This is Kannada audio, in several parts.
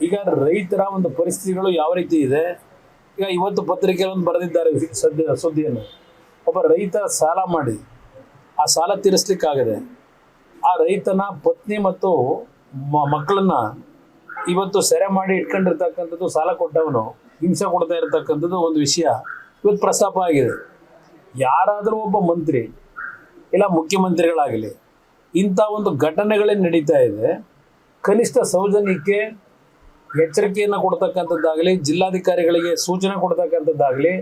ಈಗ ರೈತರ ಒಂದು ಪರಿಸ್ಥಿತಿಗಳು ಯಾವ ರೀತಿ ಇದೆ, ಈಗ ಇವತ್ತು ಪತ್ರಿಕೆಯಲ್ಲಿ ಒಂದು ಬರೆದಿದ್ದಾರೆ ಸುದ್ದಿಯನ್ನು. ಒಬ್ಬ ರೈತ ಸಾಲ ಮಾಡಿ ಆ ಸಾಲ ತೀರಿಸ್ಲಿಕ್ಕಾಗದೆ ಆ ರೈತನ ಪತ್ನಿ ಮತ್ತು ಮಕ್ಕಳನ್ನ ಇವತ್ತು ಸೆರೆ ಮಾಡಿ ಇಟ್ಕೊಂಡಿರ್ತಕ್ಕಂಥದ್ದು, ಸಾಲ ಕೊಟ್ಟವನು ಹಿಂಸೆ ಕೊಡ್ತಾ ಇರತಕ್ಕಂಥದ್ದು ಒಂದು ವಿಷಯ ಇವತ್ತು ಪ್ರಸ್ತಾಪ ಆಗಿದೆ. ಯಾರಾದರೂ ಒಬ್ಬ ಮಂತ್ರಿ ಇಲ್ಲ ಮುಖ್ಯಮಂತ್ರಿಗಳಾಗಲಿ ಇಂಥ ಒಂದು ಘಟನೆಗಳೇನು ನಡೀತಾ ಇದೆ, ಕನಿಷ್ಠ ಸೌಜನ್ಯಕ್ಕೆ ಎಚ್ಚರಿಕೆಯನ್ನು ಕೊಡ್ತಕ್ಕಂಥದ್ದಾಗಲಿ, ಜಿಲ್ಲಾಧಿಕಾರಿಗಳಿಗೆ ಸೂಚನೆ ಕೊಡ್ತಕ್ಕಂಥದ್ದಾಗಲಿ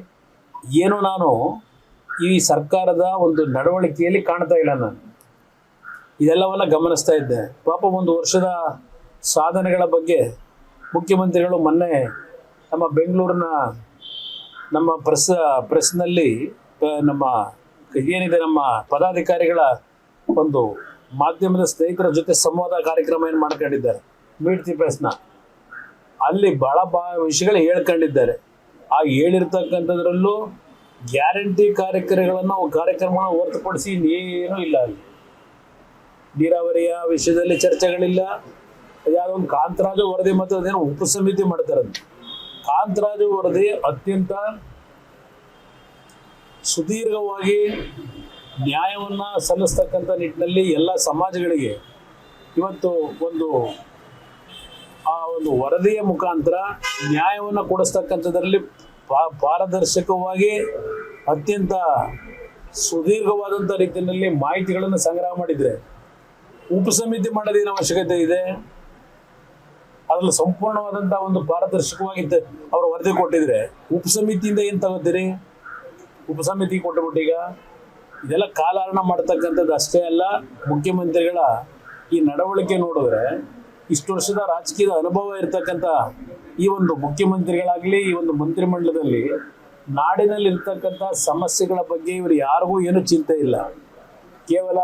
ಏನು ನಾನು ಈ ಸರ್ಕಾರದ ಒಂದು ನಡವಳಿಕೆಯಲ್ಲಿ ಕಾಣ್ತಾ ಇಲ್ಲ. ನಾನು ಇದೆಲ್ಲವನ್ನ ಗಮನಿಸ್ತಾ ಇದ್ದೆ. ಪಾಪ ಒಂದು ವರ್ಷದ ಸಾಧನೆಗಳ ಬಗ್ಗೆ ಮುಖ್ಯಮಂತ್ರಿಗಳು ಮೊನ್ನೆ ನಮ್ಮ ಬೆಂಗಳೂರಿನ ನಮ್ಮ ಪ್ರೆಸ್ನಲ್ಲಿ ನಮ್ಮ ಏನಿದೆ ನಮ್ಮ ಪದಾಧಿಕಾರಿಗಳ ಒಂದು ಮಾಧ್ಯಮದ ಸ್ನೇಹಿತರ ಜೊತೆ ಸಂವಾದ ಕಾರ್ಯಕ್ರಮ ಏನು ಮಾಡ್ಕೊಂಡಿದ್ದಾರೆ, ಮೀಟ್ ದಿ ಪ್ರೆಸ್ನ. ಅಲ್ಲಿ ಭಾಳ ವಿಷಯಗಳು ಹೇಳ್ಕೊಂಡಿದ್ದಾರೆ. ಆ ಹೇಳಿರ್ತಕ್ಕಂಥದ್ರಲ್ಲೂ ಗ್ಯಾರಂಟಿ ಕಾರ್ಯಕ್ರಮವನ್ನು ಹೊರತುಪಡಿಸಿ ಇನ್ನೇನೂ ಇಲ್ಲ. ಅಲ್ಲಿ ನೀರಾವರಿಯ ವಿಷಯದಲ್ಲಿ ಚರ್ಚೆಗಳಿಲ್ಲ. ಯಾವುದೋ ಒಂದು ಕಾಂತರಾಜು ವರದಿ ಮತ್ತು ಅದೇನೋ ಉಪಸಮಿತಿ ಮಾಡ್ತಾರೆ. ಕಾಂತರಾಜು ವರದಿ ಅತ್ಯಂತ ಸುದೀರ್ಘವಾಗಿ ನ್ಯಾಯವನ್ನು ಸಲ್ಲಿಸ್ತಕ್ಕಂಥ ನಿಟ್ಟಿನಲ್ಲಿ ಎಲ್ಲ ಸಮಾಜಗಳಿಗೆ ಇವತ್ತು ಆ ಒಂದು ವರದಿಯ ಮುಖಾಂತರ ನ್ಯಾಯವನ್ನು ಕೊಡಿಸ್ತಕ್ಕಂಥದ್ರಲ್ಲಿ ಪಾರದರ್ಶಕವಾಗಿ ಅತ್ಯಂತ ಸುದೀರ್ಘವಾದಂಥ ರೀತಿಯಲ್ಲಿ ಮಾಹಿತಿಗಳನ್ನು ಸಂಗ್ರಹ ಮಾಡಿದರೆ, ಉಪಸಮಿತಿ ಮಾಡೋದೇನು ಅವಶ್ಯಕತೆ ಇದೆ? ಅದರಲ್ಲಿ ಸಂಪೂರ್ಣವಾದಂಥ ಒಂದು ಪಾರದರ್ಶಕವಾಗಿ ಅವರು ವರದಿ ಕೊಟ್ಟಿದ್ರೆ ಉಪಸಮಿತಿಯಿಂದ ಏನು ತಗೋತೀರಿ? ಉಪಸಮಿತಿ ಕೊಟ್ಟುಬಿಟ್ಟು ಈಗ ಇದೆಲ್ಲ ಕಾಲಹರಣ ಮಾಡ್ತಕ್ಕಂಥದ್ದು ಅಷ್ಟೇ ಅಲ್ಲ. ಮುಖ್ಯಮಂತ್ರಿಗಳ ಈ ನಡವಳಿಕೆ ನೋಡಿದ್ರೆ ಇಷ್ಟು ವರ್ಷದ ರಾಜಕೀಯದ ಅನುಭವ ಇರತಕ್ಕಂಥ ಈ ಒಂದು ಮುಖ್ಯಮಂತ್ರಿಗಳಾಗಲಿ, ಈ ಒಂದು ಮಂತ್ರಿಮಂಡಲದಲ್ಲಿ ನಾಡಿನಲ್ಲಿ ಇರ್ತಕ್ಕಂಥ ಸಮಸ್ಯೆಗಳ ಬಗ್ಗೆ ಇವರು ಯಾರಿಗೂ ಏನೂ ಚಿಂತೆ ಇಲ್ಲ. ಕೇವಲ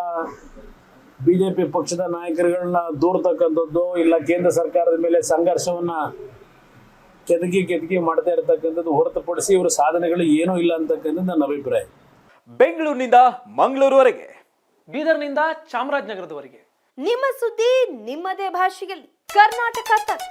BJP ಪಕ್ಷದ ನಾಯಕರುಗಳನ್ನ ದೂರ್ತಕ್ಕಂಥದ್ದು, ಇಲ್ಲ ಕೇಂದ್ರ ಸರ್ಕಾರದ ಮೇಲೆ ಸಂಘರ್ಷವನ್ನು ಕೆದಕಿ ಮಾಡ್ತಾ ಇರತಕ್ಕಂಥದ್ದು ಹೊರತುಪಡಿಸಿ ಇವರ ಸಾಧನೆಗಳು ಏನೂ ಇಲ್ಲ ಅಂತಕ್ಕಂಥದ್ದು ನನ್ನ ಅಭಿಪ್ರಾಯ. ಬೆಂಗಳೂರಿನಿಂದ ಮಂಗಳೂರುವರೆಗೆ, ಬೀದರ್ನಿಂದ ಚಾಮರಾಜನಗರದವರೆಗೆ ನಿಮ್ಮ ಸುದ್ದಿ ನಿಮ್ಮದೇ ಭಾಷೆಯಲ್ಲಿ. ಕರ್ನಾಟಕ ತಕ್.